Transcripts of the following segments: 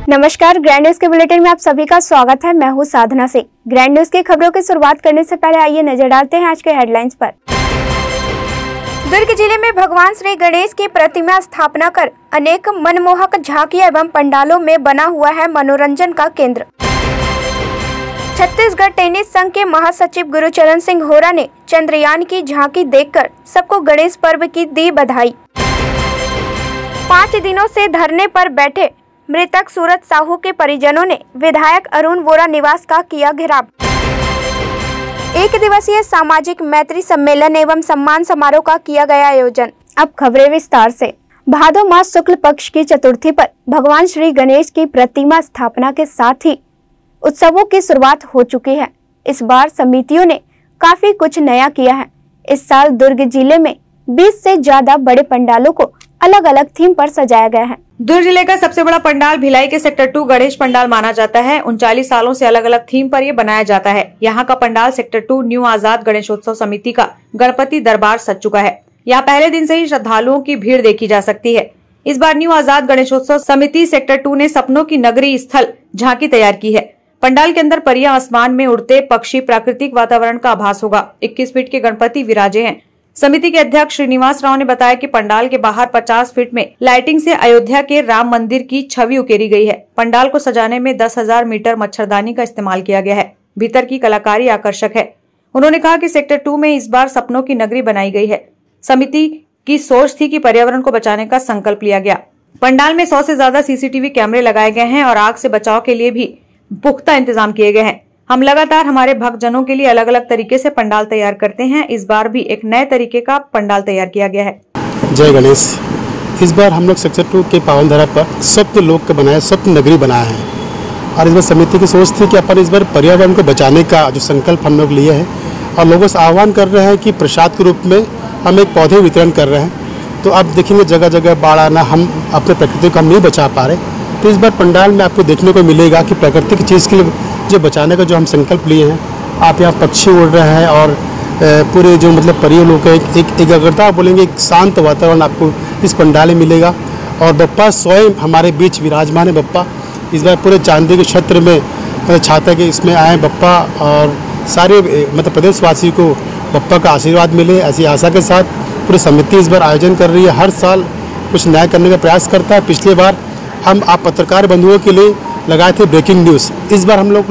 नमस्कार, grand news के bulletin में आप सभी का स्वागत है। मैं हूं साधना सिंह। ग्रैंड न्यूज की खबरों की शुरुआत करने से पहले आइए नजर डालते हैं आज के हेडलाइंस पर। दुर्ग जिले में भगवान श्री गणेश की प्रतिमा स्थापना कर अनेक मनमोहक झांकियां एवं पंडालों में बना हुआ है मनोरंजन का केंद्र। छत्तीसगढ़ टेनिस संघ के महासचिव गुरुचरण सिंह होरा ने चंद्रयान की झांकी देखकर सबको गणेश पर्व की दी बधाई। 5 दिनों से धरने पर बैठे मृतक सूरत साहू के परिजनों ने विधायक अरुण वोरा निवास का किया घेराव। 1 दिवसीय सामाजिक मैत्री सम्मेलन एवं सम्मान समारोह का किया गया आयोजन। अब खबरें विस्तार से। भादो मास शुक्ल पक्ष की चतुर्थी पर भगवान श्री गणेश की प्रतिमा स्थापना के साथ ही उत्सवों की शुरुआत हो चुकी है। इस बार समितियों ने काफी कुछ नया किया है। इस साल दुर्ग जिले में 20 से ज्यादा बड़े पंडालों को अलग अलग थीम पर सजाया गया है। दुर्ग जिले का सबसे बड़ा पंडाल भिलाई के सेक्टर 2 गणेश पंडाल माना जाता है। 39 सालों से अलग अलग थीम पर ये बनाया जाता है। यहाँ का पंडाल सेक्टर 2 न्यू आजाद गणेशोत्सव समिति का गणपति दरबार सज चुका है। यहाँ पहले दिन से ही श्रद्धालुओं की भीड़ देखी जा सकती है। इस बार न्यू आजाद गणेशोत्सव समिति सेक्टर 2 ने सपनों की नगरी स्थल झांकी तैयार की है। पंडाल के अंदर परियां आसमान में उड़ते पक्षी प्राकृतिक वातावरण का आभास होगा। 21 फीट के गणपति विराजे हैं। समिति के अध्यक्ष श्रीनिवास राव ने बताया कि पंडाल के बाहर 50 फीट में लाइटिंग से अयोध्या के राम मंदिर की छवि उकेरी गई है। पंडाल को सजाने में 10,000 मीटर मच्छरदानी का इस्तेमाल किया गया है। भीतर की कलाकारी आकर्षक है। उन्होंने कहा कि सेक्टर 2 में इस बार सपनों की नगरी बनाई गई है। समिति की सोच थी कि पर्यावरण को बचाने का संकल्प लिया गया। पंडाल में 100 से ज्यादा CCTV कैमरे लगाए गए हैं और आग से बचाव के लिए भी पुख्ता इंतजाम किए गए हैं। हम लगातार हमारे भक्तजनों के लिए अलग अलग तरीके से पंडाल तैयार करते हैं। इस बार भी एक नए तरीके का पंडाल तैयार किया गया है। जय गणेश। इस बार हम लोग सेक्टर 2 के पावन धरा पर स्वप्न लोक का बनाया, स्वप्न नगरी बनाया है। और इस बार समिति की सोच थी कि अपन इस बार पर्यावरण को बचाने का जो संकल्प हम लोग लिए हैं और लोगों से आह्वान कर रहे हैं कि प्रसाद के रूप में हम एक पौधे वितरण कर रहे हैं। तो आप देखेंगे जगह जगह बाढ़ आना, हम अपने प्रकृति को हम नहीं बचा पा रहे। तो इस बार पंडाल में आपको देखने को मिलेगा कि प्रकृति की चीज़ के लिए जो बचाने का जो हम संकल्प लिए हैं, आप यहाँ पक्षी उड़ रहे हैं और पूरे जो मतलब परियों लोग एक एकाग्रता बोलेंगे, एक शांत वातावरण आपको इस पंडाल में मिलेगा। और बप्पा स्वयं हमारे बीच विराजमान है। बप्पा इस बार पूरे चांदी के क्षेत्र में छाता के इसमें आए बप्पा और सारे मतलब प्रदेशवासी को बप्पा का आशीर्वाद मिले, ऐसी आशा के साथ पूरी समिति इस बार आयोजन कर रही है। हर साल कुछ नया करने का प्रयास करता है। पिछले बार हम आप पत्रकार बंधुओं के लिए लगाए थे ब्रेकिंग न्यूज़। इस बार हम लोग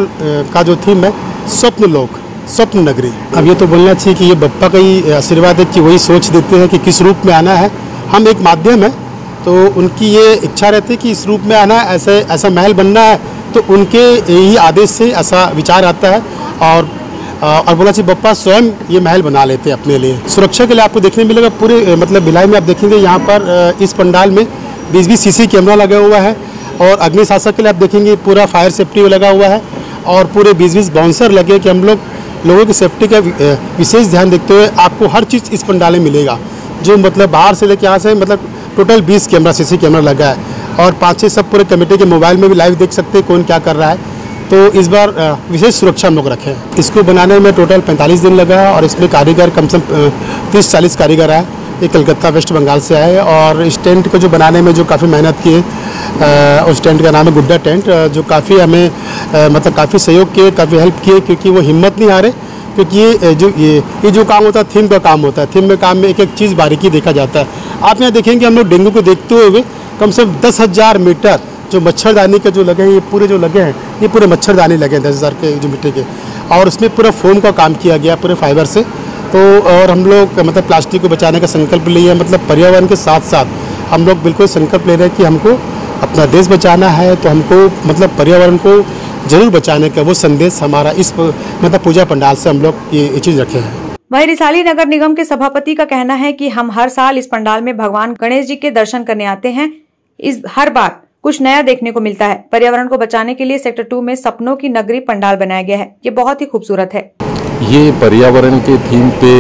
का जो थीम है स्वप्न लोक, स्वप्न नगरी। अब ये तो बोलना चाहिए कि ये बप्पा का ही आशीर्वाद है कि वही सोच देते हैं कि किस रूप में आना है। हम एक माध्यम है, तो उनकी ये इच्छा रहती है कि इस रूप में आना है, ऐसा महल बनना है, तो उनके ही आदेश से ऐसा विचार आता है। और बोला चाहिए बप्पा स्वयं ये महल बना लेते हैं अपने लिए। सुरक्षा के लिए आपको देखने मिलेगा पूरे मतलब भिलाई में आप देखेंगे यहाँ पर इस पंडाल में 20 CC कैमरा लगा हुआ है और अग्निशासक के लिए आप देखेंगे पूरा फायर सेफ्टी लगा हुआ है और पूरे 20 बाउंसर लगे कि हम लोगों की सेफ्टी का विशेष ध्यान देखते हुए आपको हर चीज़ इस पंडाल में मिलेगा। जो मतलब बाहर से लेके यहाँ से मतलब टोटल 20 कैमरा CC कैमरा लगा है और 5-6 सब पूरे कमेटी के मोबाइल में भी लाइव देख सकते हैं कौन क्या कर रहा है। तो इस बार विशेष सुरक्षा हम लोग रखे हैं। इसको बनाने में टोटल 45 दिन लगा है और इसमें कारीगर कम से कम 30-40 कारीगर आए। ये कलकत्ता वेस्ट बंगाल से आए और इस टेंट को जो बनाने में जो काफ़ी मेहनत की है, उस टेंट का नाम है गुड्डा टेंट, जो काफ़ी हमें मतलब काफ़ी सहयोग किए, काफ़ी हेल्प किए, क्योंकि वो हिम्मत नहीं हारे। क्योंकि ये जो काम होता है थीम का काम होता है। थीम में काम में एक एक चीज़ बारीकी देखा जाता है। आप यहाँ देखेंगे हम लोग डेंगू को देखते हुए कम से कम 10,000 मीटर जो मच्छरदानी के जो लगे हैं, ये पूरे जो लगे हैं, ये पूरे मच्छरदानी लगे हैं 10,000 के जो मिट्टी के, और उसमें पूरा फोम का काम किया गया पूरे फाइबर से। तो और हम लोग मतलब प्लास्टिक को बचाने का संकल्प लिए हैं। मतलब पर्यावरण के साथ साथ हम लोग बिल्कुल संकल्प ले रहे हैं कि हमको अपना देश बचाना है, तो हमको मतलब पर्यावरण को जरूर बचाने का वो संदेश हमारा इस मतलब पूजा पंडाल से हम लोग ये चीज़ रखे हैं। वहीं रिसाली नगर निगम के सभापति का कहना है कि हम हर साल इस पंडाल में भगवान गणेश जी के दर्शन करने आते हैं। इस हर बार कुछ नया देखने को मिलता है। पर्यावरण को बचाने के लिए सेक्टर 2 में सपनों की नगरी पंडाल बनाया गया है। ये बहुत ही खूबसूरत है। ये पर्यावरण के थीम पे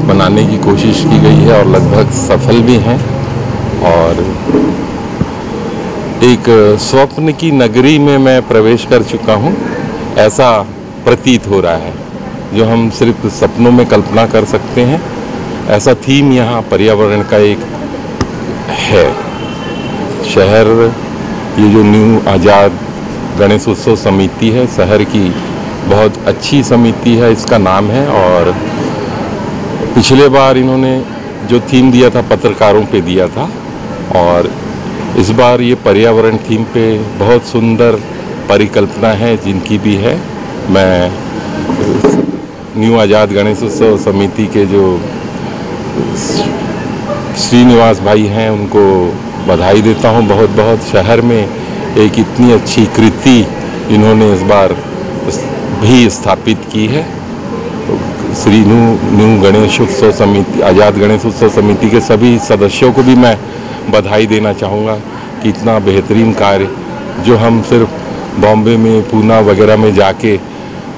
बनाने की कोशिश की गई है और लगभग सफल भी हैं। और एक स्वप्न की नगरी में मैं प्रवेश कर चुका हूँ, ऐसा प्रतीत हो रहा है। जो हम सिर्फ सपनों में कल्पना कर सकते हैं, ऐसा थीम यहाँ पर्यावरण का एक है। शहर ये जो न्यू आज़ाद गणेश उत्सव समिति है, शहर की बहुत अच्छी समिति है, इसका नाम है। और पिछले बार इन्होंने जो थीम दिया था पत्रकारों पे दिया था, और इस बार ये पर्यावरण थीम पे बहुत सुंदर परिकल्पना है जिनकी भी है। मैं न्यू आज़ाद गणेश उत्सव समिति के जो श्रीनिवास भाई हैं उनको बधाई देता हूं बहुत बहुत। शहर में एक इतनी अच्छी कृति इन्होंने इस बार भी स्थापित की है। श्री न्यू गणेश उत्सव समिति, आज़ाद गणेश उत्सव समिति के सभी सदस्यों को भी मैं बधाई देना चाहूँगा कि इतना बेहतरीन कार्य जो हम सिर्फ बॉम्बे में, पूना वगैरह में जाके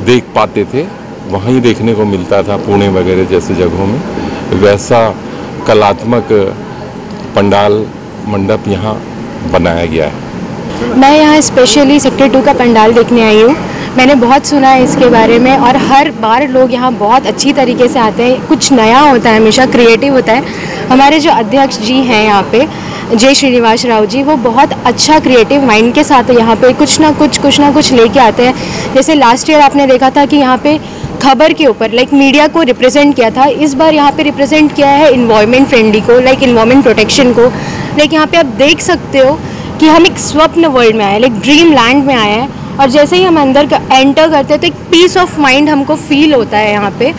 देख पाते थे, वहीं देखने को मिलता था, पुणे वगैरह जैसे जगहों में, वैसा कलात्मक पंडाल मंडप यहाँ बनाया गया है। मैं यहाँ स्पेशली सेक्टर 2 का पंडाल देखने आई हूँ। मैंने बहुत सुना है इसके बारे में और हर बार लोग यहाँ बहुत अच्छी तरीके से आते हैं। कुछ नया होता है, हमेशा क्रिएटिव होता है। हमारे जो अध्यक्ष जी हैं यहाँ पे, जय श्रीनिवास राव जी, वो बहुत अच्छा क्रिएटिव माइंड के साथ यहाँ पे कुछ ना कुछ लेके आते हैं। जैसे लास्ट ईयर आपने देखा था कि यहाँ पे खबर के ऊपर मीडिया को रिप्रेजेंट किया था। इस बार यहाँ पे रिप्रेजेंट किया है इन्वायरमेंट फ्रेंडली को, इन्वायरमेंट प्रोटेक्शन को। यहाँ पे आप देख सकते हो कि हम एक स्वप्न वर्ल्ड में आए, ड्रीम लैंड में आए हैं। और जैसे ही हम अंदर एंटर करते हैं तो एक पीस ऑफ माइंड हमको फील होता है यहाँ पे।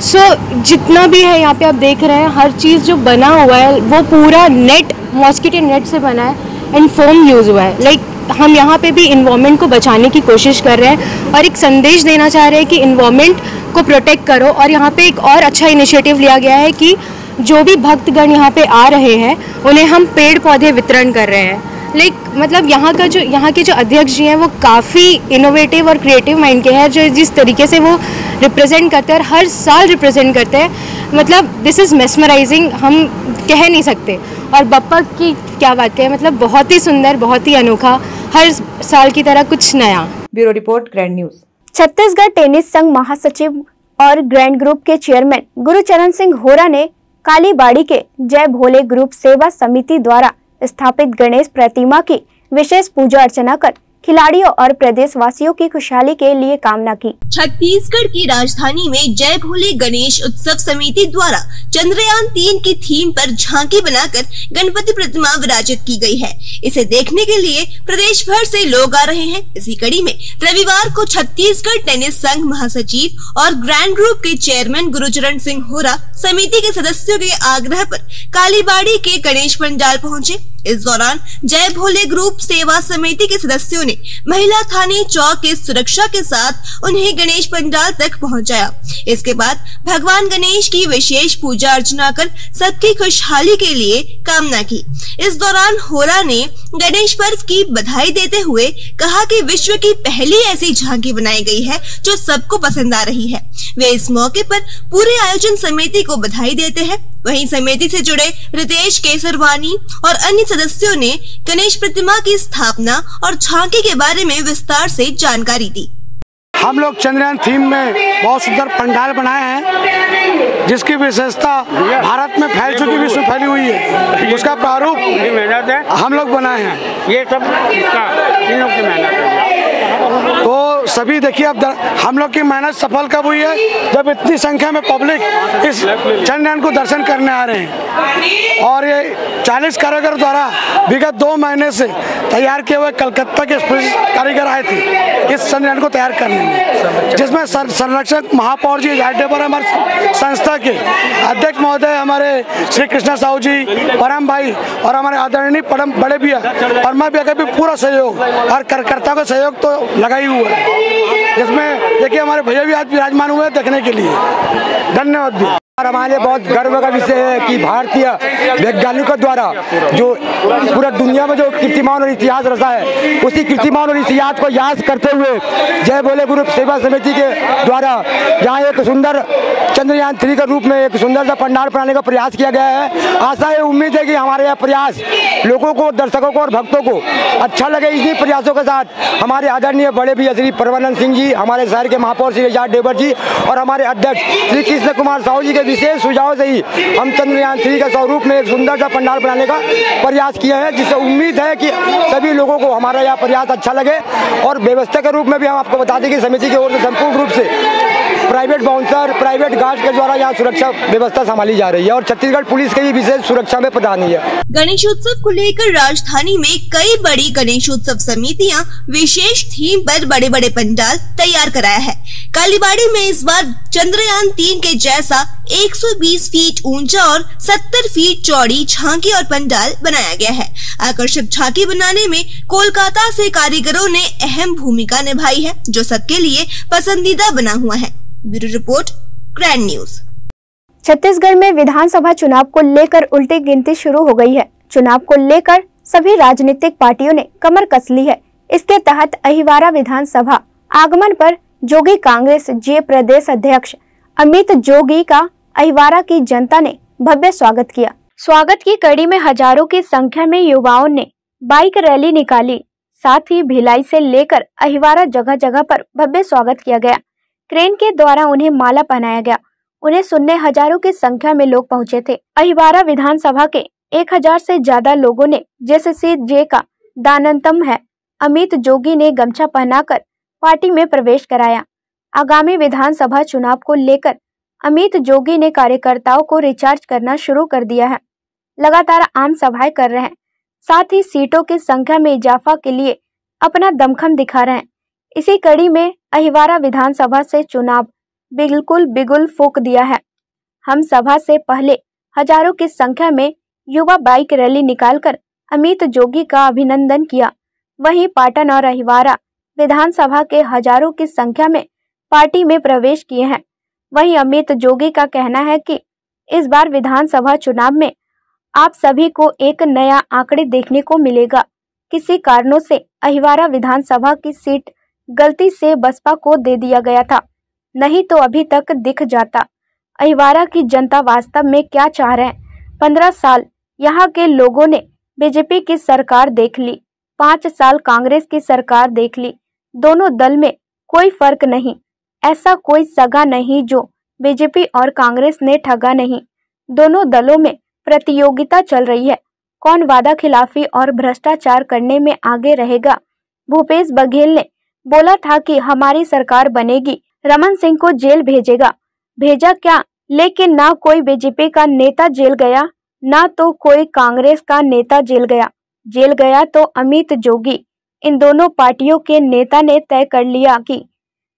जितना भी है यहाँ पे आप देख रहे हैं, हर चीज़ जो बना हुआ है वो पूरा नेट, मॉस्किटो नेट से बना है एंड फोम यूज़ हुआ है। हम यहाँ पे भी इन्वायरमेंट को बचाने की कोशिश कर रहे हैं और एक संदेश देना चाह रहे हैं कि इन्वायरमेंट को प्रोटेक्ट करो। और यहाँ पे एक और अच्छा इनिशिएटिव लिया गया है कि जो भी भक्तगण यहाँ पे आ रहे हैं उन्हें हम पेड़ पौधे वितरण कर रहे हैं। मतलब यहाँ के जो अध्यक्ष जी हैं वो काफ़ी इनोवेटिव और क्रिएटिव माइंड के हैं, जो जिस तरीके से वो रिप्रेजेंट करते हैं और हर साल रिप्रेजेंट करते हैं, मतलब दिस इज़ मेस्मराइजिंग, हम कह नहीं सकते। और बप्पा की क्या बात करें, मतलब बहुत ही सुंदर, बहुत ही अनोखा, हर साल की तरह कुछ नया। Bureau report, grand news. Chhattisgarh tennis संघ महासचिव और ग्रैंड ग्रुप के चेयरमैन गुरुचरण सिंह होरा ने कालीबाड़ी के जय भोले ग्रुप सेवा समिति द्वारा स्थापित गणेश प्रतिमा की विशेष पूजा अर्चना कर खिलाड़ियों और प्रदेशवासियों की खुशहाली के लिए कामना की। छत्तीसगढ़ की राजधानी में जय भोले गणेश उत्सव समिति द्वारा चंद्रयान 3 की थीम पर झांकी बनाकर गणपति प्रतिमा विराजित की गई है। इसे देखने के लिए प्रदेश भर से लोग आ रहे हैं। इसी कड़ी में रविवार को छत्तीसगढ़ टेनिस संघ महासचिव और ग्रैंड ग्रुप के चेयरमैन गुरुचरण सिंह होरा समिति के सदस्यों के आग्रह पर कालीबाड़ी के गणेश पंडाल पहुँचे। इस दौरान जय भोले ग्रुप सेवा समिति के सदस्यों ने महिला थाने चौक के सुरक्षा के साथ उन्हें गणेश पंडाल तक पहुंचाया। इसके बाद भगवान गणेश की विशेष पूजा अर्चना कर सबकी खुशहाली के लिए कामना की। इस दौरान होरा ने गणेश पर्व की बधाई देते हुए कहा कि विश्व की पहली ऐसी झांकी बनाई गई है जो सबको पसंद आ रही है। वे इस मौके पर पूरे आयोजन समिति को बधाई देते हैं। वहीं समिति से जुड़े रितेश केसरवानी और अन्य सदस्यों ने गणेश प्रतिमा की स्थापना और झांकी के बारे में विस्तार से जानकारी दी। हम लोग चंद्रयान थीम में बहुत सुंदर पंडाल बनाए हैं, जिसकी विशेषता भारत में फैल चुकी, विश्व में फैली हुई है। उसका प्रारूप हम लोग बनाए हैं। ये सब इन लोग की मेहनत है। तो सभी देखिए, अब हम लोग की मेहनत सफल कब हुई है, जब इतनी संख्या में पब्लिक इस चंद्रयान को दर्शन करने आ रहे हैं। और ये 40 कारीगर द्वारा विगत 2 महीने से तैयार किए हुए कलकत्ता के कारीगर आए थे इस चंद्रयान को तैयार करने में, जिसमें संरक्षक महापौर जी जाटेबर, हमारे संस्था के अध्यक्ष महोदय हमारे श्री कृष्णा साहू जी, परम भाई और हमारे आदरणीय परम बड़े भैया परमा भैया का भी पूरा सहयोग और कार्यकर्ता का सहयोग तो लगा ही हुआ है। इसमें देखिए हमारे भैया भी आज विराजमान हुए हैं देखने के लिए। धन्यवाद भी। और हमारे बहुत गर्व का विषय है कि भारतीय वैज्ञानिकों द्वारा जो पूरा दुनिया में जो कीर्तिमान और इतिहास रचा है, उसी कीर्तिमान और इतिहास को याद करते हुए जय भोले ग्रुप सेवा समिति के द्वारा यहाँ एक सुंदर चंद्रयान 3 के रूप में एक सुंदर सा पंडाल बनाने का प्रयास किया गया है। आशा है, उम्मीद है कि हमारे यह प्रयास लोगों को, दर्शकों को और भक्तों को अच्छा लगे। इन्हीं प्रयासों के साथ हमारे आदरणीय बड़े भैया श्री परमानंद सिंह जी, हमारे शहर के महापौर श्री जाटेबर जी और हमारे अध्यक्ष श्री कृष्ण कुमार साहू जी के उनके विशेष सुझाव से ही हम चंद्रयान 3 के स्वरूप में एक सुंदर सा पंडाल बनाने का प्रयास किया है, जिससे उम्मीद है कि सभी लोगों को हमारा यह प्रयास अच्छा लगे। और व्यवस्था के रूप में भी हम आपको बता दें कि समिति की ओर से संपूर्ण रूप से प्राइवेट बाउंसर, प्राइवेट गार्ड के द्वारा यहाँ सुरक्षा व्यवस्था संभाली जा रही है और छत्तीसगढ़ पुलिस की भी विशेष सुरक्षा में प्रदानी है। गणेशोत्सव को लेकर राजधानी में कई बड़ी गणेशोत्सव समितियां विशेष थीम पर बड़े बड़े पंडाल तैयार कराया है। कालीबाड़ी में इस बार चंद्रयान 3 के जैसा 120 फीट ऊंचा और 70 फीट चौड़ी झांकी और पंडाल बनाया गया है। आकर्षक झांकी बनाने में कोलकाता से कारीगरों ने अहम भूमिका निभाई है, जो सबके लिए पसंदीदा बना हुआ है। Bureau report, grand news. Chhattisgarh में विधानसभा चुनाव को लेकर उल्टी गिनती शुरू हो गई है। चुनाव को लेकर सभी राजनीतिक पार्टियों ने कमर कस ली है। इसके तहत अहिवारा विधानसभा आगमन पर जोगी कांग्रेस जे प्रदेश अध्यक्ष अमित जोगी का अहिवारा की जनता ने भव्य स्वागत किया। स्वागत की कड़ी में हजारों की संख्या में युवाओं ने बाइक रैली निकाली। साथ ही भिलाई से लेकर अहिवारा जगह जगह पर भव्य स्वागत किया गया। क्रेन के द्वारा उन्हें माला पहनाया गया। उन्हें सुनने हजारों की संख्या में लोग पहुंचे थे। अहिवारा विधानसभा के 1000 से ज्यादा लोगों ने जेसीसी जे का दानतम है अमित जोगी ने गमछा पहनाकर पार्टी में प्रवेश कराया। आगामी विधानसभा चुनाव को लेकर अमित जोगी ने कार्यकर्ताओं को रिचार्ज करना शुरू कर दिया है। लगातार आम सभाएं कर रहे हैं, साथ ही सीटों की संख्या में इजाफा के लिए अपना दमखम दिखा रहे हैं। इसी कड़ी में अहिवारा विधानसभा से चुनाव बिल्कुल बिगुल फूंक दिया है। हम सभा से पहले हजारों की संख्या में युवा बाइक रैली निकालकर अमित जोगी का अभिनंदन किया। वहीं पाटन और अहिवारा विधानसभा के हजारों की संख्या में पार्टी में प्रवेश किए हैं। वहीं अमित जोगी का कहना है कि इस बार विधानसभा चुनाव में आप सभी को एक नया आंकड़े देखने को मिलेगा। किसी कारणों से अहिवारा विधानसभा की सीट गलती से बसपा को दे दिया गया था, नहीं तो अभी तक दिख जाता। अहिवारा की जनता वास्तव में क्या चाह रहे हैं। 15 साल यहाँ के लोगों ने बीजेपी की सरकार देख ली, 5 साल कांग्रेस की सरकार देख ली। दोनों दल में कोई फर्क नहीं। ऐसा कोई सगा नहीं जो बीजेपी और कांग्रेस ने ठगा नहीं। दोनों दलों में प्रतियोगिता चल रही है। कौन वादा खिलाफी और भ्रष्टाचार करने में आगे रहेगा। भूपेश बघेल ने बोला था कि हमारी सरकार बनेगी, रमन सिंह को जेल भेजेगा। भेजा क्या? लेकिन ना कोई बीजेपी का नेता जेल गया, ना तो कोई कांग्रेस का नेता जेल गया। जेल गया तो अमित जोगी। इन दोनों पार्टियों के नेता ने तय कर लिया कि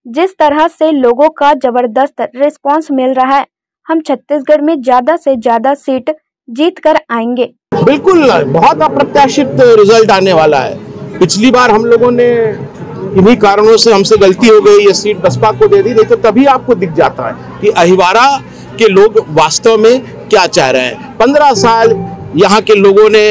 जिस तरह से लोगों का जबरदस्त रिस्पांस मिल रहा है, हम छत्तीसगढ़ में ज्यादा से ज्यादा सीट जीत कर आएंगे। बिल्कुल बहुत अप्रत्याशित रिजल्ट आने वाला है। पिछली बार हम लोगों ने इन्हीं कारणों से हमसे गलती हो गई, ये सीट बसपा को दे दी, नहीं तो तभी आपको दिख जाता है कि अहिवारा के लोग वास्तव में क्या चाह रहे हैं। 15 साल यहाँ के लोगों ने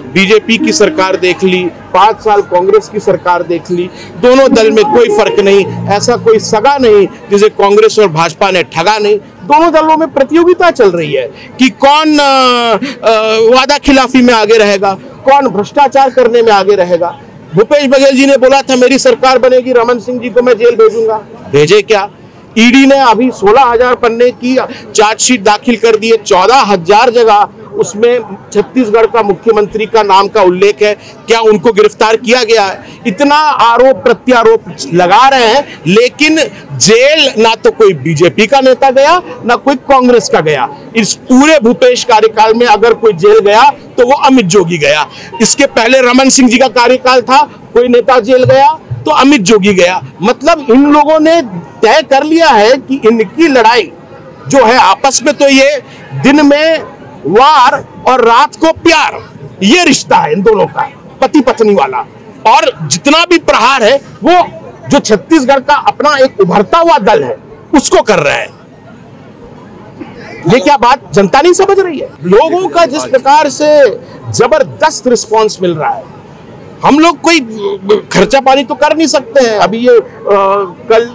बीजेपी की सरकार देख ली, 5 साल कांग्रेस की सरकार देख ली। दोनों दल में कोई फर्क नहीं, ऐसा कोई सगा नहीं जिसे कांग्रेस और भाजपा ने ठगा नहीं। दोनों दलों में प्रतियोगिता चल रही है कि कौन वादा खिलाफी में आगे रहेगा, कौन भ्रष्टाचार करने में आगे रहेगा। भूपेश बघेल जी ने बोला था मेरी सरकार बनेगी, रमन सिंह जी को मैं जेल भेजूंगा। भेजे क्या? ईडी ने अभी 16,000 पन्ने की चार्जशीट दाखिल कर दी है। 14,000 जगह उसमें छत्तीसगढ़ का मुख्यमंत्री का नाम का उल्लेख है। क्या उनको गिरफ्तार किया गया है? इतना आरोप प्रत्यारोप लगा रहे हैं, लेकिन जेल ना तो कोई बीजेपी का नेता गया, ना कोई कांग्रेस का गया। इस पूरे भूपेश कार्यकाल में अगर कोई जेल गया तो वो अमित जोगी गया। इसके पहले रमन सिंह जी का कार्यकाल था, कोई नेता जेल गया तो अमित जोगी गया। मतलब इन लोगों ने तय कर लिया है कि इनकी लड़ाई जो है आपस में, तो ये दिन में वार और रात को प्यार, ये रिश्ता है इन दोनों का, पति पत्नी वाला। और जितना भी प्रहार है वो जो छत्तीसगढ़ का अपना एक उभरता हुआ दल है उसको कर रहे हैं। ये क्या बात जनता नहीं समझ रही है? लोगों का जिस प्रकार से जबरदस्त रिस्पांस मिल रहा है, हम लोग कोई खर्चा पानी तो कर नहीं सकते हैं। अभी ये कल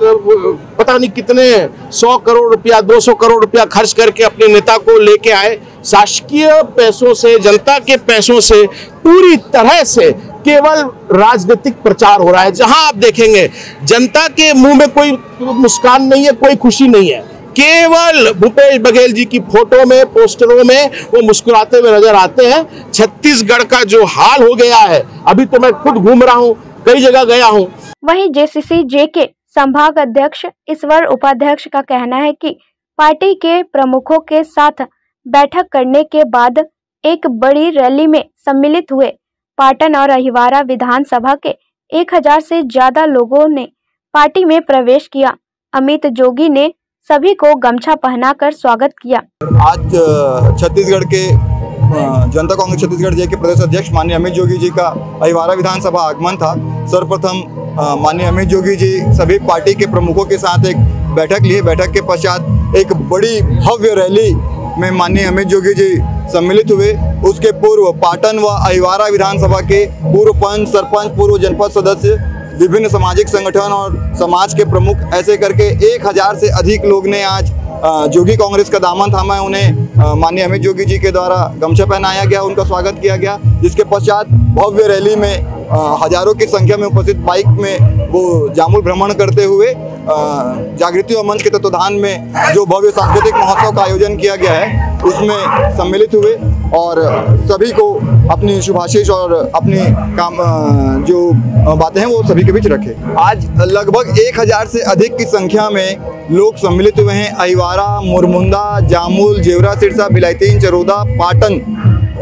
पता नहीं कितने 100 करोड़ रुपया 200 करोड़ रुपया खर्च करके अपने नेता को लेके आए। शासकीय पैसों से, जनता के पैसों से पूरी तरह से केवल राजनीतिक प्रचार हो रहा है। जहां आप देखेंगे जनता के मुंह में कोई मुस्कान नहीं है, कोई खुशी नहीं है। केवल भूपेश बघेल जी की फोटो में, पोस्टरों में वो मुस्कुराते हुए नजर आते हैं। छत्तीसगढ़ का जो हाल हो गया है, अभी तो मैं खुद घूम रहा हूँ, कई जगह गया हूँ। वहीं JCC-J के संभाग अध्यक्ष ईश्वर उपाध्यक्ष का कहना है कि पार्टी के प्रमुखों के साथ बैठक करने के बाद एक बड़ी रैली में सम्मिलित हुए पाटन और अहिवारा विधानसभा के 1000 से ज्यादा लोगों ने पार्टी में प्रवेश किया। अमित जोगी ने सभी को गमछा पहनाकर स्वागत किया। आज छत्तीसगढ़ के जनता कांग्रेस छत्तीसगढ़ जे के प्रदेश अध्यक्ष माननीय अमित जोगी जी का अहिवारा विधानसभा आगमन था। सर्वप्रथम माननीय अमित जोगी जी सभी पार्टी के प्रमुखों के साथ एक बैठक लिए। बैठक के पश्चात एक बड़ी भव्य रैली में माननीय अमित जोगी जी सम्मिलित हुए। उसके पूर्व पाटन व अहिवारा विधानसभा के पूर्व पंच, सरपंच, पूर्व जनपद सदस्य, विभिन्न सामाजिक संगठन और समाज के प्रमुख, ऐसे करके 1000 से अधिक लोग ने आज जोगी कांग्रेस का दामन थामा। उन्हें माननीय अमित जोगी जी के द्वारा गमछा पहनाया गया, उनका स्वागत किया गया। जिसके पश्चात भव्य रैली में हजारों की संख्या में उपस्थित बाइक में वो जामुल भ्रमण करते हुए जागृति और मंच के तत्वाधान में जो भव्य सांस्कृतिक महोत्सव का आयोजन किया गया है उसमें सम्मिलित हुए और सभी को अपनी शुभाशीष और अपनी काम जो बातें हैं वो सभी के बीच रखे। आज लगभग 1000 से अधिक की संख्या में लोग सम्मिलित हुए हैं। अहिवारा, मुरमुंदा, जामुल, जेवरा, सिरसा, बिलाईतीन, चरोदा, पाटन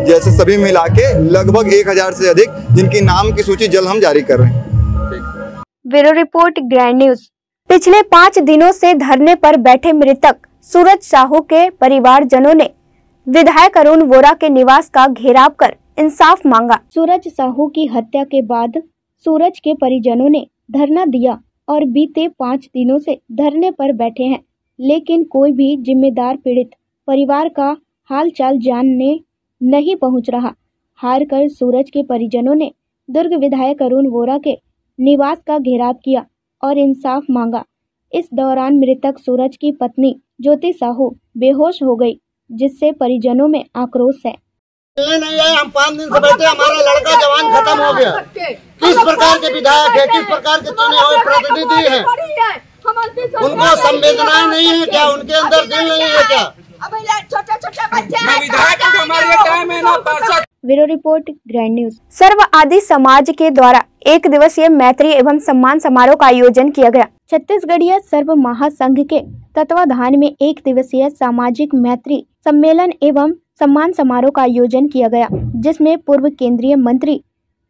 जैसे सभी मिला के लगभग 1000 से अधिक, जिनकी नाम की सूची जल्द हम जारी कर रहे हैं। Bureau report, grand news. पिछले 5 दिनों से धरने पर बैठे मृतक सूरज साहू के परिवारजनों ने विधायक अरुण वोरा के निवास का घेराव कर इंसाफ मांगा। सूरज साहू की हत्या के बाद सूरज के परिजनों ने धरना दिया और बीते 5 दिनों से धरने पर बैठे हैं, लेकिन कोई भी जिम्मेदार पीड़ित परिवार का हाल चाल जानने नहीं पहुंच रहा। हार कर सूरज के परिजनों ने दुर्ग विधायक अरुण वोरा के निवास का घेराव किया और इंसाफ मांगा। इस दौरान मृतक सूरज की पत्नी ज्योति साहू बेहोश हो गई, जिससे परिजनों में आक्रोश है। नहीं है, हम 5 दिन से बैठे, हमारा लड़का जवान खत्म हो गया। किस प्रकार के विधायक है, किस प्रकार के चुने हुए प्रतिनिधि है, उनको संवेदनाएं नहीं है क्या, उनके अंदर दिल नहीं है क्या? Bureau report, grand news. सर्व आदि समाज के द्वारा 1 दिवसीय मैत्री एवं सम्मान समारोह का आयोजन किया गया। छत्तीसगढ़ीय सर्व महासंघ के तत्वाधान में 1 दिवसीय सामाजिक मैत्री सम्मेलन एवं सम्मान समारोह का आयोजन किया गया, जिसमें पूर्व केंद्रीय मंत्री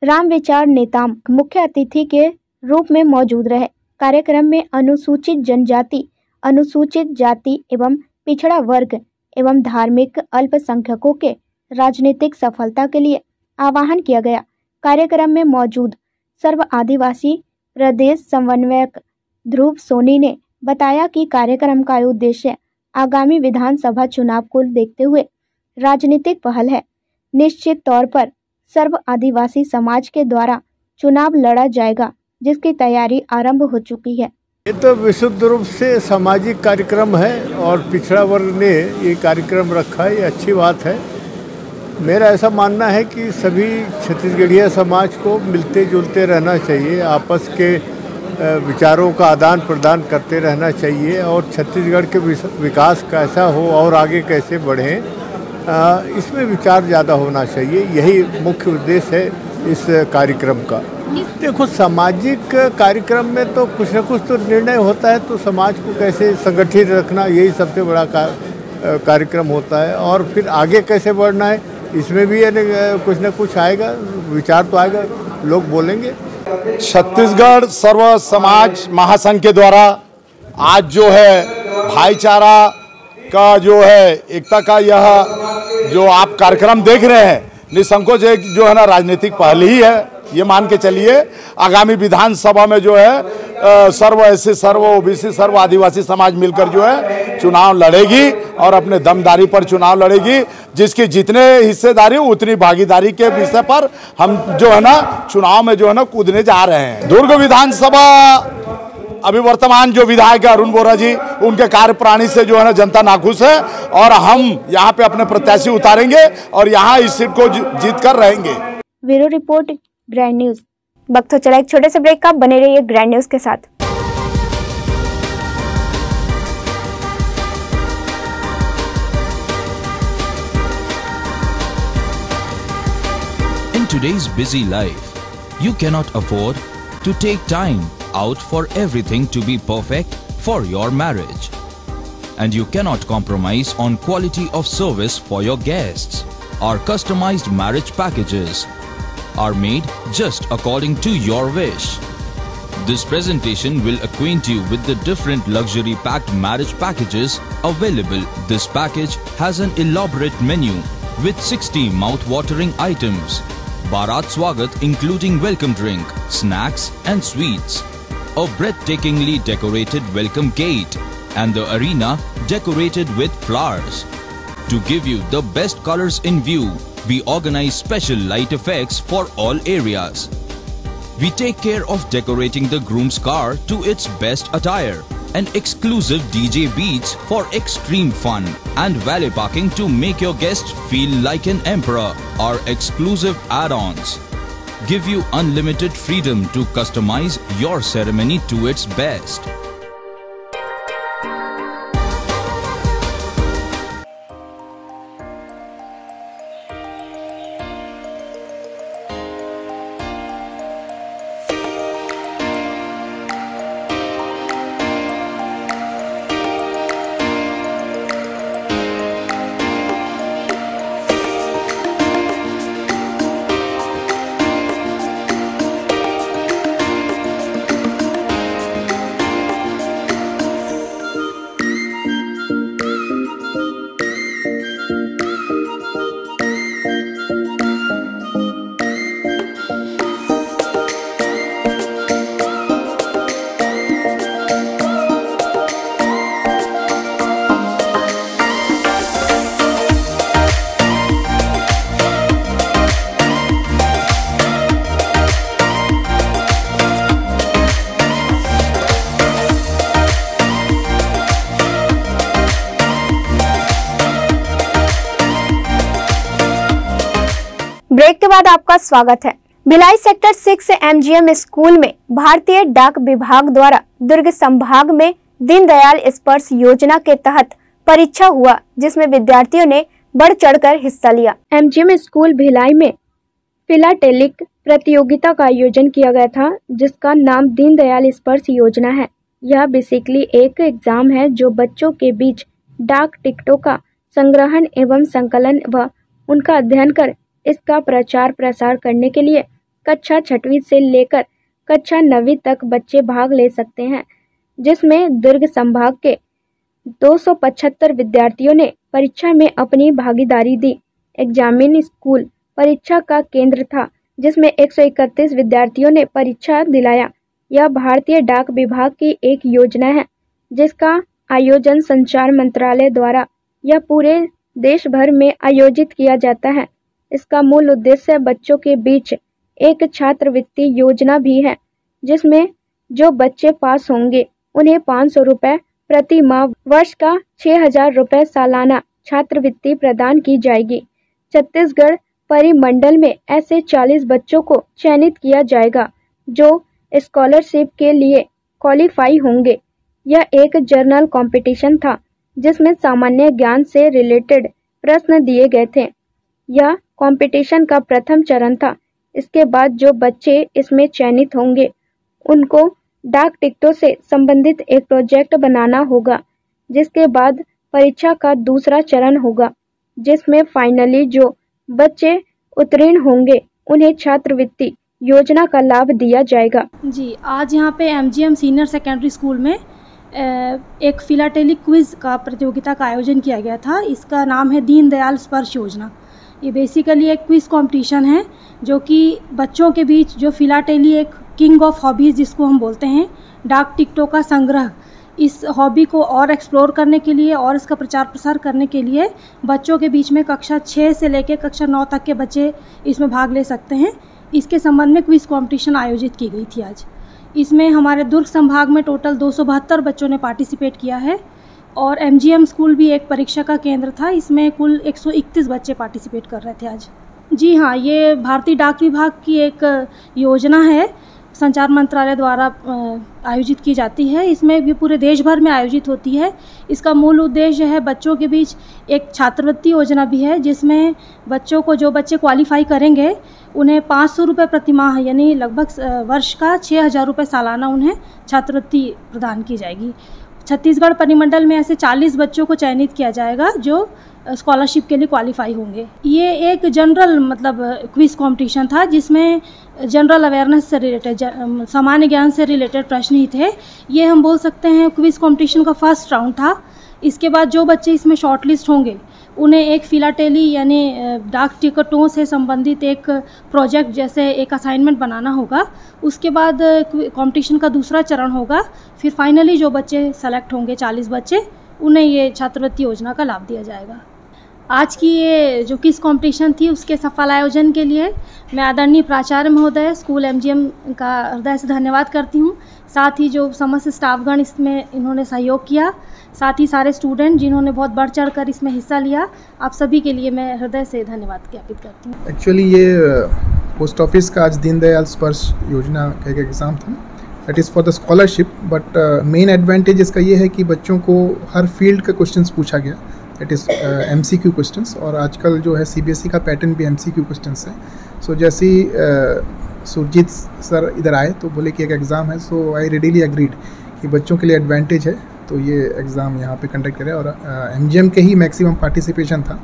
रामविचार नेताम मुख्य अतिथि के रूप में मौजूद रहे। कार्यक्रम में अनुसूचित जनजाति, अनुसूचित जाति एवं पिछड़ा वर्ग एवं धार्मिक अल्पसंख्यकों के राजनीतिक सफलता के लिए आह्वान किया गया। कार्यक्रम में मौजूद सर्व आदिवासी प्रदेश समन्वयक ध्रुव सोनी ने बताया कि कार्यक्रम का उद्देश्य आगामी विधानसभा चुनाव को देखते हुए राजनीतिक पहल है। निश्चित तौर पर सर्व आदिवासी समाज के द्वारा चुनाव लड़ा जाएगा, जिसकी तैयारी आरंभ हो चुकी है। ये तो विशुद्ध रूप से सामाजिक कार्यक्रम है और पिछड़ा वर्ग ने ये कार्यक्रम रखा है, ये अच्छी बात है। मेरा ऐसा मानना है कि सभी छत्तीसगढ़ीय समाज को मिलते जुलते रहना चाहिए, आपस के विचारों का आदान प्रदान करते रहना चाहिए और छत्तीसगढ़ के विकास कैसा हो और आगे कैसे बढ़ें, इसमें विचार ज़्यादा होना चाहिए। यही मुख्य उद्देश्य है इस कार्यक्रम का। देखो, सामाजिक कार्यक्रम में तो कुछ न कुछ तो निर्णय होता है, तो समाज को कैसे संगठित रखना, यही सबसे बड़ा कार्यक्रम होता है। और फिर आगे कैसे बढ़ना है, इसमें भी कुछ न कुछ आएगा, विचार तो आएगा, लोग बोलेंगे। छत्तीसगढ़ सर्व समाज महासंघ के द्वारा आज जो है भाईचारा का जो है, एकता का यह जो आप कार्यक्रम देख रहे हैं, निसंकोच एक जो है ना राजनीतिक पहल ही है। ये मान के चलिए आगामी विधानसभा में जो है सर्व ऐसे सर्व ओबीसी सर्व आदिवासी समाज मिलकर जो है चुनाव लड़ेगी और अपने दमदारी पर चुनाव लड़ेगी, जिसकी जितने हिस्सेदारी उतनी भागीदारी के विषय पर हम जो है ना चुनाव में जो है ना कूदने जा रहे हैं। दुर्ग विधानसभा अभी वर्तमान जो विधायक अरुण वोरा जी, उनके कार्यप्रणाली से जो है ना जनता नाखुश है और हम यहाँ पे अपने प्रत्याशी उतारेंगे और यहाँ इस सीट को जीत कर रहेंगे। Bureau report, grand news. वक्त हो चला एक छोटे से ब्रेक का, बने रहिए ग्रैंड न्यूज के साथ। today's busy life, you cannot afford to take time out for everything to be perfect for your marriage. And you cannot compromise on quality of service for your guests. Our customized marriage packages are made just according to your wish. This presentation will acquaint you with the different luxury packed marriage packages available. This package has an elaborate menu with 60 mouth-watering items. Bharat Swagat including welcome drink, snacks and sweets. A breathtakingly decorated welcome gate and the arena decorated with flowers. To give you the best colors in view, we organize special light effects for all areas. We take care of decorating the groom's car to its best attire and exclusive DJ beats for extreme fun and valet parking to make your guests feel like an emperor. Our exclusive add-ons give you unlimited freedom to customize your ceremony to its best. Break के बाद आपका स्वागत है। Bhilai sector 6 MGM school में भारतीय डाक विभाग द्वारा दुर्ग संभाग में दीनदयाल स्पर्श योजना के तहत परीक्षा हुआ, जिसमें विद्यार्थियों ने बढ़ चढ़कर हिस्सा लिया। एमजीएम स्कूल भिलाई में फिलाटेलिक प्रतियोगिता का आयोजन किया गया था, जिसका नाम दीनदयाल स्पर्श योजना है। यह बेसिकली एक एग्जाम है जो बच्चों के बीच डाक टिकटों का संग्रहण एवं संकलन व उनका अध्ययन कर इसका प्रचार प्रसार करने के लिए कक्षा 6वीं से लेकर कक्षा 9वीं तक बच्चे भाग ले सकते हैं, जिसमें दुर्ग संभाग के 275 विद्यार्थियों ने परीक्षा में अपनी भागीदारी दी। एग्जामिन स्कूल परीक्षा का केंद्र था, जिसमें 131 विद्यार्थियों ने परीक्षा दिलाया। यह भारतीय डाक विभाग की एक योजना है, जिसका आयोजन संचार मंत्रालय द्वारा यह पूरे देश भर में आयोजित किया जाता है। इसका मूल उद्देश्य बच्चों के बीच एक छात्रवृत्ति योजना भी है, जिसमें जो बच्चे पास होंगे उन्हें 500 रुपए प्रति माह, वर्ष का 6000 रुपए सालाना छात्रवृत्ति प्रदान की जाएगी। छत्तीसगढ़ परिमंडल में ऐसे 40 बच्चों को चयनित किया जाएगा जो स्कॉलरशिप के लिए क्वालिफाई होंगे। यह एक जर्नल कंपटीशन था, जिसमें सामान्य ज्ञान से रिलेटेड प्रश्न दिए गए थे। यह कंपटीशन का प्रथम चरण था। इसके बाद जो बच्चे इसमें चयनित होंगे उनको डाक टिकटों से संबंधित एक प्रोजेक्ट बनाना होगा, जिसके बाद परीक्षा का दूसरा चरण होगा, जिसमें फाइनली जो बच्चे उत्तीर्ण होंगे उन्हें छात्रवृत्ति योजना का लाभ दिया जाएगा। जी, आज यहाँ पे एमजीएम सीनियर सेकेंडरी स्कूल में एक फिलाटेलिक क्विज का प्रतियोगिता का आयोजन किया गया था। इसका नाम है दीनदयाल स्पर्श योजना। ये बेसिकली एक क्विज कंपटीशन है जो कि बच्चों के बीच जो फिलाटेली एक किंग ऑफ हॉबीज़ जिसको हम बोलते हैं, डाक टिकटों का संग्रह, इस हॉबी को और एक्सप्लोर करने के लिए और इसका प्रचार प्रसार करने के लिए बच्चों के बीच में कक्षा 6 से लेकर कक्षा 9 तक के बच्चे इसमें भाग ले सकते हैं। इसके संबंध में क्विज कंपटीशन आयोजित की गई थी आज। इसमें हमारे दुर्ग संभाग में टोटल 272 बच्चों ने पार्टिसिपेट किया है और एमजीएम स्कूल भी एक परीक्षा का केंद्र था। इसमें कुल 131 बच्चे पार्टिसिपेट कर रहे थे आज। जी हाँ, ये भारतीय डाक विभाग की एक योजना है संचार मंत्रालय द्वारा आयोजित की जाती है। इसमें भी पूरे देश भर में आयोजित होती है। इसका मूल उद्देश्य है बच्चों के बीच एक छात्रवृत्ति योजना भी है, जिसमें बच्चों को, जो बच्चे क्वालिफाई करेंगे उन्हें 500 रुपये प्रति माह यानी लगभग वर्ष का 6,000 रुपये सालाना उन्हें छात्रवृत्ति प्रदान की जाएगी। छत्तीसगढ़ परिमंडल में ऐसे 40 बच्चों को चयनित किया जाएगा जो स्कॉलरशिप के लिए क्वालिफाई होंगे। ये एक जनरल क्विज कंपटीशन था, जिसमें जनरल अवेयरनेस से रिलेटेड, सामान्य ज्ञान से रिलेटेड प्रश्न ही थे। ये हम बोल सकते हैं क्विज कंपटीशन का फर्स्ट राउंड था। इसके बाद जो बच्चे इसमें शॉर्टलिस्ट होंगे उन्हें एक फिलाटेली यानी डाक टिकटों से संबंधित एक प्रोजेक्ट जैसे एक असाइनमेंट बनाना होगा। उसके बाद कंपटीशन का दूसरा चरण होगा। फिर फाइनली जो बच्चे सेलेक्ट होंगे, 40 बच्चे, उन्हें ये छात्रवृत्ति योजना का लाभ दिया जाएगा। आज की ये जो क्विज कंपटीशन थी उसके सफल आयोजन के लिए मैं आदरणीय प्राचार्य महोदय स्कूल MGM का हृदय से धन्यवाद करती हूँ। साथ ही जो समस्त स्टाफगण इसमें इन्होंने सहयोग किया, साथ ही सारे स्टूडेंट जिन्होंने बहुत बढ़ चढ़ कर इसमें हिस्सा लिया, आप सभी के लिए मैं हृदय से धन्यवाद ज्ञापित करती हूँ। एक्चुअली ये पोस्ट ऑफिस का आज दीनदयाल स्पर्श योजना का एक एग्ज़ाम था। That is for the scholarship, but main advantage इसका ये है कि बच्चों को हर फील्ड का क्वेश्चंस पूछा गया। दैट इज़ MCQ क्वेश्चंस, और आजकल जो है CBSE का पैटर्न भी MCQ क्वेश्चंस है। सो जैसे ही सुरजीत सर इधर आए तो बोले कि एक एग्ज़ाम है, सो आई रेडीली एग्रीड कि बच्चों के लिए एडवांटेज है तो ये एग्ज़ाम यहाँ पे कंडक्ट करें। और MGM के ही मैक्सिमम पार्टिसिपेशन था,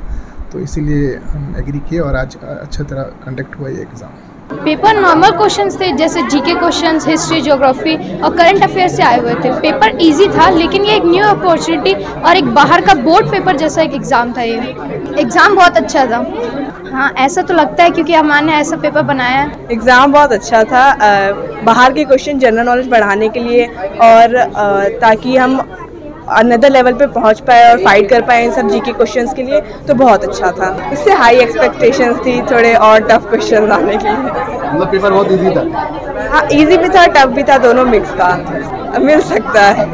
तो इसीलिए हम एग्री किए और आज अच्छा तरह कंडक्ट हुआ ये एग्ज़ाम। पेपर नॉर्मल क्वेश्चंस थे, जैसे जीके क्वेश्चंस, हिस्ट्री, ज्योग्राफी और करंट अफेयर से आए हुए थे। पेपर इजी था, लेकिन ये एक न्यू अपॉर्चुनिटी और एक बाहर का बोर्ड पेपर जैसा एक एग्ज़ाम था। ये एग्ज़ाम बहुत अच्छा था। हाँ, ऐसा तो लगता है क्योंकि हमने ऐसा पेपर बनाया है। एग्ज़ाम बहुत अच्छा था, बाहर के क्वेश्चन जनरल नॉलेज बढ़ाने के लिए और ताकि हम अनदर लेवल पे पहुंच पाए और फाइट कर पाए इन सब जीके क्वेश्चंस के लिए, तो बहुत अच्छा था। इससे हाई एक्सपेक्टेशंस थी, थोड़े और टफ क्वेश्चंस आने के लिए। मतलब पेपर बहुत इजी था? हाँ, इजी भी था, टफ भी था, दोनों मिक्स था, मिल सकता है।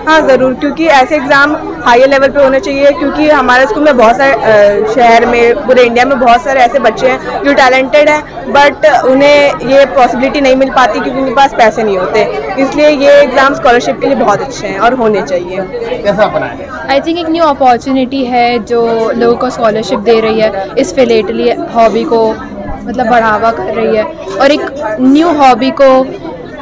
हाँ ज़रूर, क्योंकि ऐसे एग्ज़ाम हायर लेवल पे होने चाहिए, क्योंकि हमारे स्कूल में बहुत सारे शहर में, पूरे इंडिया में बहुत सारे ऐसे बच्चे हैं जो टैलेंटेड हैं, बट उन्हें ये पॉसिबिलिटी नहीं मिल पाती क्योंकि उनके पास पैसे नहीं होते। इसलिए ये एग्ज़ाम स्कॉलरशिप के लिए बहुत अच्छे हैं और होने चाहिए। कैसा अपनाया? आई थिंक एक न्यू अपॉर्चुनिटी है जो लोगों को स्कॉलरशिप दे रही है, इस फिलेटली हॉबी को बढ़ावा कर रही है और एक न्यू हॉबी को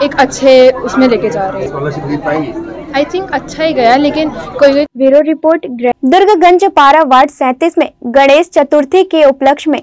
एक अच्छे उसमें लेके जा रही है। आई थिंक अच्छा ही गया, लेकिन कोई। Bureau report. दुर्गगंज पारा वार्ड 37 में गणेश चतुर्थी के उपलक्ष्य में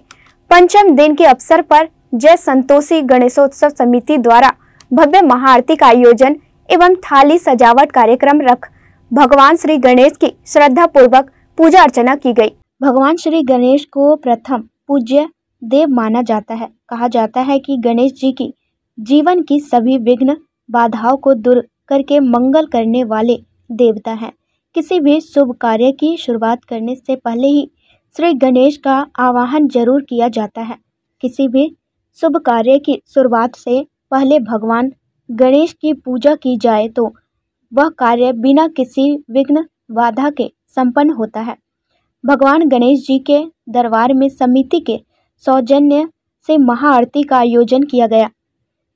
पंचम दिन के अवसर पर जय संतोषी गणेशोत्सव समिति द्वारा भव्य महाआरती का आयोजन एवं थाली सजावट कार्यक्रम रख भगवान श्री गणेश की श्रद्धा पूर्वक पूजा अर्चना की गई। भगवान श्री गणेश को प्रथम पूज्य देव माना जाता है। कहा जाता है कि गणेश जी की जीवन की सभी विघ्न बाधाओं को दूर करके मंगल करने वाले देवता हैं। किसी भी शुभ कार्य की शुरुआत करने से पहले ही श्री गणेश का आवाहन जरूर किया जाता है। किसी भी शुभ कार्य की शुरुआत से पहले भगवान गणेश की पूजा की जाए तो वह कार्य बिना किसी विघ्न बाधा के संपन्न होता है। भगवान गणेश जी के दरबार में समिति के सौजन्य से महाआरती का आयोजन किया गया,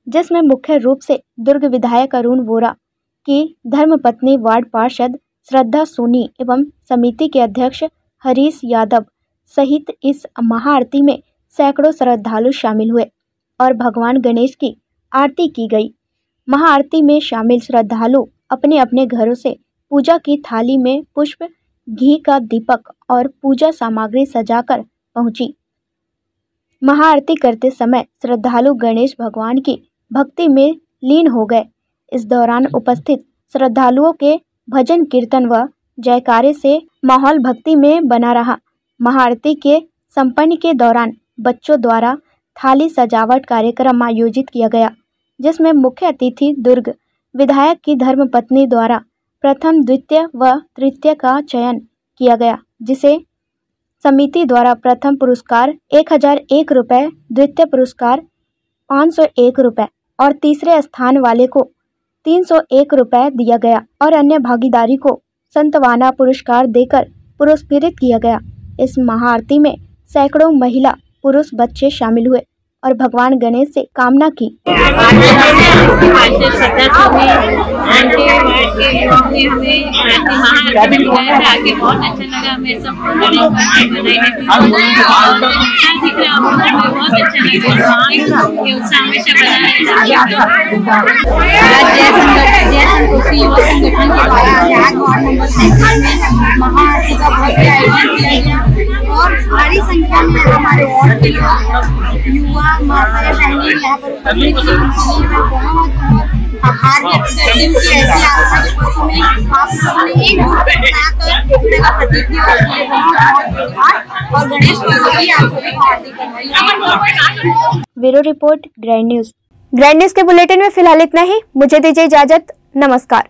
जिसमें मुख्य रूप से दुर्ग विधायक अरुण वोरा की धर्मपत्नी वार्ड पार्षद श्रद्धा सोनी एवं समिति के अध्यक्ष हरीश यादव सहित इस महाआरती में सैकड़ों श्रद्धालु शामिल हुए और भगवान गणेश की आरती की गई। महाआरती में शामिल श्रद्धालु अपने अपने घरों से पूजा की थाली में पुष्प, घी का दीपक और पूजा सामग्री सजाकर पहुंची। महाआरती करते समय श्रद्धालु गणेश भगवान की भक्ति में लीन हो गए। इस दौरान उपस्थित श्रद्धालुओं के भजन कीर्तन व जयकारे से माहौल भक्ति में बना रहा। महाआरती के संपन्न के दौरान बच्चों द्वारा थाली सजावट कार्यक्रम आयोजित किया गया, जिसमें मुख्य अतिथि दुर्ग विधायक की धर्मपत्नी द्वारा प्रथम, द्वितीय व तृतीय का चयन किया गया, जिसे समिति द्वारा प्रथम पुरस्कार 1001 रुपये, द्वितीय पुरस्कार 501 रुपये और तीसरे स्थान वाले को 301 रुपये दिया गया और अन्य भागीदारी को संतवाना पुरस्कार देकर पुरस्कृत किया गया। इस महाआरती में सैकड़ों महिला पुरुष बच्चे शामिल हुए। और भगवान गणेश से कामना की। और भारी संख्या में हमारे वार्ड के युवा माताएं बहनें यहाँ पर बहुत आभार व्यक्त करती हूँ कि ऐसी आस्था के पक्षों में आप लोगों ने एक और गणेश की आप सभी को हार्दिक बधाई। Bureau report grand news. Grand news के बुलेटिन में फिलहाल इतना ही। मुझे दीजिए इजाजत। नमस्कार।